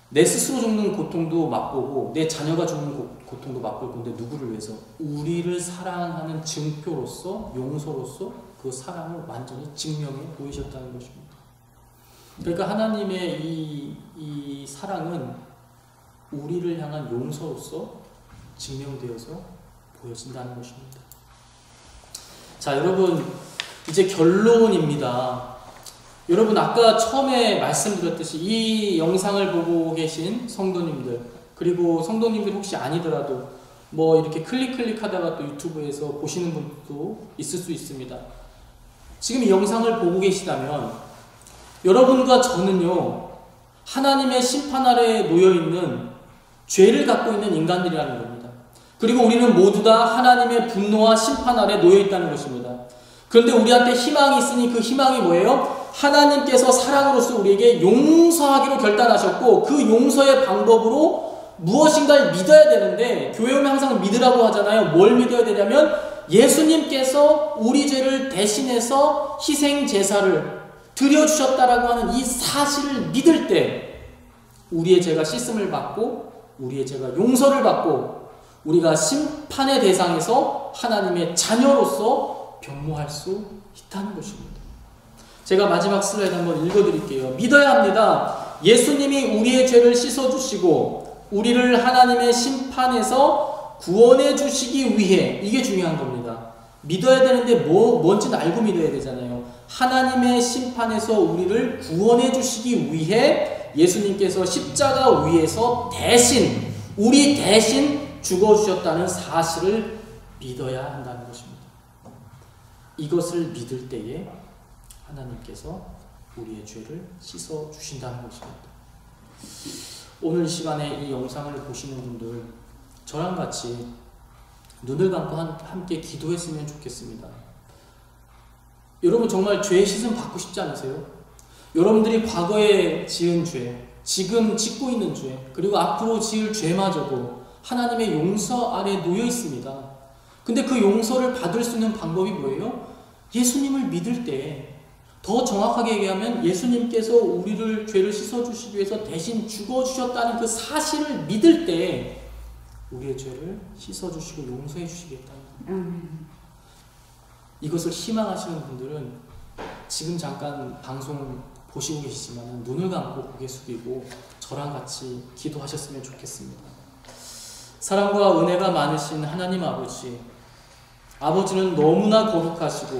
내 스스로 죽는 고통도 맛보고 내 자녀가 죽는 고통도 맛볼 건데 누구를 위해서? 우리를 사랑하는 증표로서, 용서로서 그 사랑을 완전히 증명해 보이셨다는 것입니다. 그러니까 하나님의 이 사랑은 우리를 향한 용서로서 증명되어서 보여진다는 것입니다. 자, 여러분 이제 결론입니다. 여러분 아까 처음에 말씀드렸듯이 이 영상을 보고 계신 성도님들, 그리고 성도님들 혹시 아니더라도 뭐 이렇게 클릭하다가 또 유튜브에서 보시는 분도 있을 수 있습니다. 지금 이 영상을 보고 계시다면 여러분과 저는요 하나님의 심판 아래에 놓여있는 죄를 갖고 있는 인간들이라는 겁니다. 그리고 우리는 모두 다 하나님의 분노와 심판 아래 놓여있다는 것입니다. 그런데 우리한테 희망이 있으니 그 희망이 뭐예요? 하나님께서 사랑으로서 우리에게 용서하기로 결단하셨고 그 용서의 방법으로 무엇인가를 믿어야 되는데, 교회 오면 항상 믿으라고 하잖아요. 뭘 믿어야 되냐면 예수님께서 우리 죄를 대신해서 희생 제사를 드려주셨다라고 하는 이 사실을 믿을 때 우리의 죄가 씻음을 받고 우리의 죄가 용서를 받고 우리가 심판의 대상에서 하나님의 자녀로서 변모할 수 있다는 것입니다. 제가 마지막 슬라이드 한번 읽어드릴게요. 믿어야 합니다. 예수님이 우리의 죄를 씻어주시고 우리를 하나님의 심판에서 구원해 주시기 위해, 이게 중요한 겁니다. 믿어야 되는데 뭔지는 알고 믿어야 되잖아요. 하나님의 심판에서 우리를 구원해 주시기 위해 예수님께서 십자가 위에서 우리 대신 죽어주셨다는 사실을 믿어야 한다는 것입니다. 이것을 믿을 때에 하나님께서 우리의 죄를 씻어주신다는 것입니다. 오늘 시간에 이 영상을 보시는 분들, 저랑 같이 눈을 감고 함께 기도했으면 좋겠습니다. 여러분 정말 죄의 씻음 받고 싶지 않으세요? 여러분들이 과거에 지은 죄, 지금 짓고 있는 죄, 그리고 앞으로 지을 죄마저도 하나님의 용서 아래 놓여 있습니다. 근데 그 용서를 받을 수 있는 방법이 뭐예요? 예수님을 믿을 때, 더 정확하게 얘기하면 예수님께서 우리를 죄를 씻어주시기 위해서 대신 죽어주셨다는 그 사실을 믿을 때 우리의 죄를 씻어주시고 용서해 주시겠다는 이것을 희망하시는 분들은 지금 잠깐 방송 보시고 계시지만 눈을 감고 고개 숙이고 저랑 같이 기도하셨으면 좋겠습니다. 사랑과 은혜가 많으신 하나님 아버지는 너무나 거룩하시고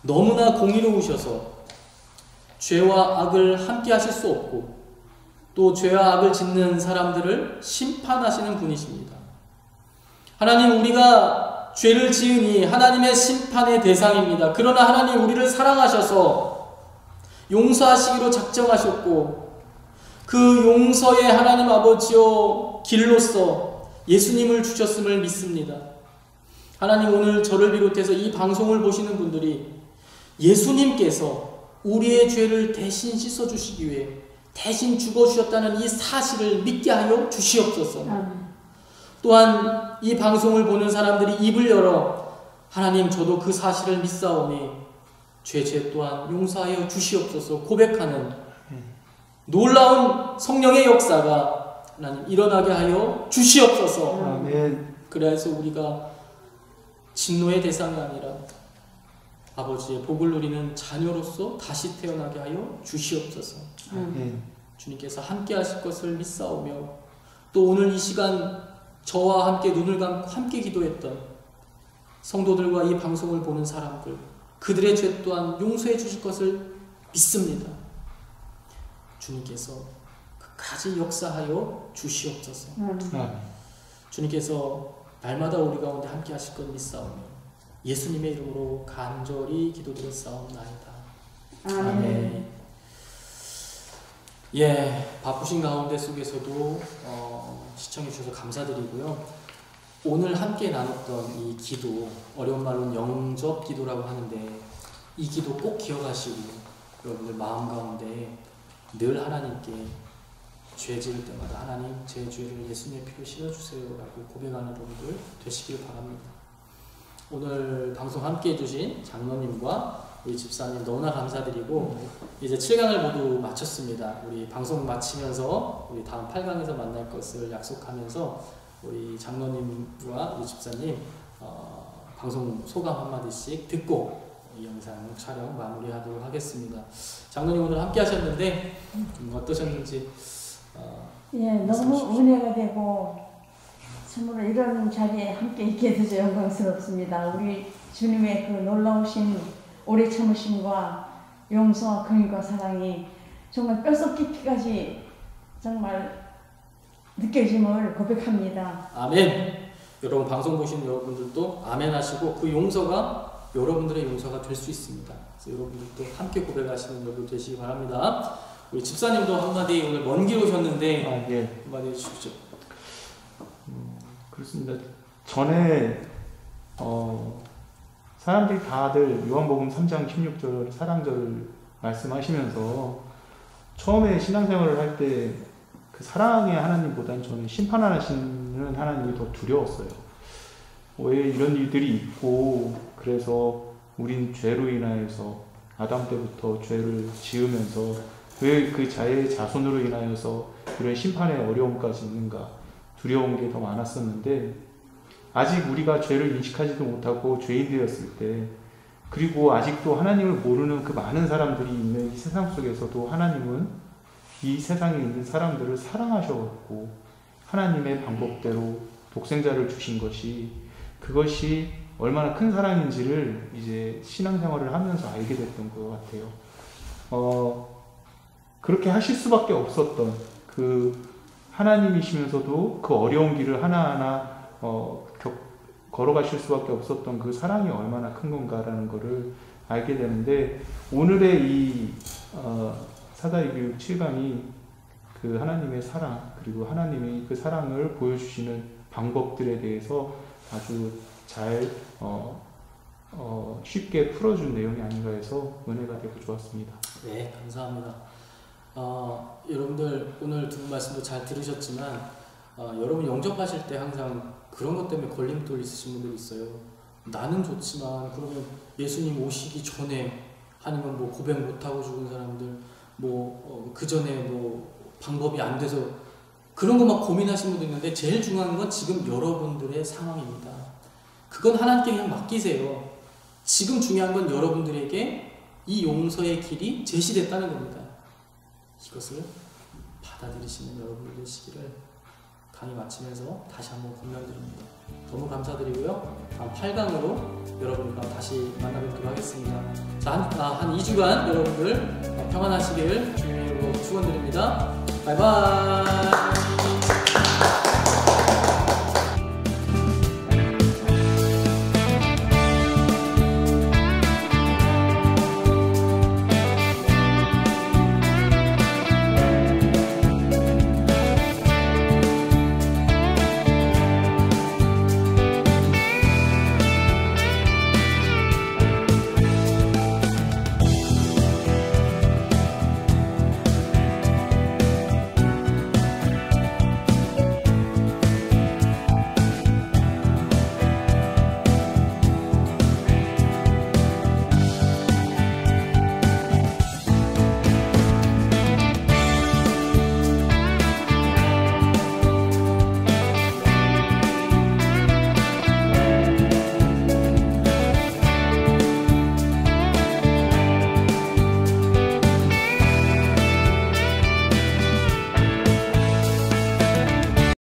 너무나 공의로우셔서 죄와 악을 함께 하실 수 없고 또 죄와 악을 짓는 사람들을 심판하시는 분이십니다. 하나님, 우리가 죄를 지으니 하나님의 심판의 대상입니다. 그러나 하나님, 우리를 사랑하셔서 용서하시기로 작정하셨고 그 용서의 하나님 아버지여 길로서 예수님을 주셨음을 믿습니다. 하나님, 오늘 저를 비롯해서 이 방송을 보시는 분들이 예수님께서 우리의 죄를 대신 씻어주시기 위해 대신 죽어주셨다는 이 사실을 믿게 하여 주시옵소서. 또한 이 방송을 보는 사람들이 입을 열어 하나님, 저도 그 사실을 믿사오니 죄 또한 용서하여 주시옵소서 고백하는 놀라운 성령의 역사가 하나님 일어나게 하여 주시옵소서. 아멘. 그래서 우리가 진노의 대상이 아니라 아버지의 복을 누리는 자녀로서 다시 태어나게 하여 주시옵소서. 주님께서 함께 하실 것을 믿사오며 또 오늘 이 시간 저와 함께 눈을 감고 함께 기도했던 성도들과 이 방송을 보는 사람들, 그들의 죄 또한 용서해 주실 것을 믿습니다. 주님께서 끝까지 역사하여 주시옵소서. 주님께서 날마다 우리 가운데 함께 하실 것 믿사오며 예수님의 이름으로 간절히 기도드렸사옵나이다. 아멘. 예, 바쁘신 가운데 속에서도 시청해 주셔서 감사드리고요. 오늘 함께 나눴던 이 기도, 어려운 말로는 영접 기도라고 하는데 이 기도 꼭 기억하시고 여러분들 마음 가운데 늘 하나님께 죄 지을 때마다 하나님, 제 죄를 예수님의 피로 씻어주세요 라고 고백하는 여러분들 되시길 바랍니다. 오늘 방송 함께 해주신 장로님과 우리 집사님 너무나 감사드리고 이제 7강을 모두 마쳤습니다. 우리 방송 마치면서 우리 다음 8강에서 만날 것을 약속하면서 우리 장로님과 우리 집사님 방송 소감 한마디씩 듣고 이 영상 촬영 마무리하도록 하겠습니다. 장로님 오늘 함께 하셨는데 어떠셨는지 예, 너무 은혜가 되고 참으로 이런 자리에 함께 있게 돼서 영광스럽습니다. 우리 주님의 그 놀라우신 오래 참으심과 용서와 긍휼과 사랑이 정말 뼛속 깊이까지 정말 느껴짐을 고백합니다. 아멘. 여러분 방송 보시는 여러분들도 아멘 하시고 그 용서가 여러분들의 용서가 될 수 있습니다. 그래서 여러분들도 함께 고백하시는 여러분 되시기 바랍니다. 우리 집사님도 한마디, 오늘 먼 길 오셨는데 예. 한마디 해주십시오. 그렇습니다. 전에 사람들이 다들 요한복음 3장 16절 사랑절을 말씀하시면서 처음에 신앙생활을 할 때 그 사랑의 하나님보다는 저는 심판하시는 하나님이 더 두려웠어요. 왜 이런 일들이 있고 그래서 우린 죄로 인하여서 아담 때부터 죄를 지으면서 왜 그 자의 자손으로 인하여서 이런 심판의 어려움까지 있는가 두려운 게 더 많았었는데 아직 우리가 죄를 인식하지도 못하고 죄인 되었을 때 그리고 아직도 하나님을 모르는 그 많은 사람들이 있는 이 세상 속에서도 하나님은 이 세상에 있는 사람들을 사랑하셔갖고 하나님의 방법대로 독생자를 주신 것이, 그것이 얼마나 큰 사랑인지를 이제 신앙생활을 하면서 알게 됐던 것 같아요. 그렇게 하실 수밖에 없었던 그 하나님이시면서도 그 어려운 길을 하나하나 걸어가실 수밖에 없었던 그 사랑이 얼마나 큰 건가라는 것을 알게 되는데, 오늘의 이 사다리 교육 7강이 그 하나님의 사랑, 그리고 하나님이 그 사랑을 보여주시는 방법들에 대해서 아주 잘 쉽게 풀어준 내용이 아닌가 해서 은혜가 되고 좋았습니다. 네, 감사합니다. 여러분들 오늘 두 분 말씀도 잘 들으셨지만 여러분 영접하실 때 항상 그런 것 때문에 걸림돌 있으신 분들 있어요. 나는 좋지만 그러면 예수님 오시기 전에, 아니면 뭐 고백 못하고 죽은 사람들, 그 전에 방법이 안 돼서 그런 거 막 고민하시는 분도 있는데, 제일 중요한 건 지금 여러분들의 상황입니다. 그건 하나님께 그냥 맡기세요. 지금 중요한 건 여러분들에게 이 용서의 길이 제시됐다는 겁니다. 이것을 받아들이시는 여러분들 되시기를 강의 마치면서 다시 한번 권면드립니다. 너무 감사드리고요. 다음 8강으로 여러분과 다시 만나뵙도록 하겠습니다. 자, 한 2주간 여러분들 평안하시길 주님으로 축원드립니다. 바이바이.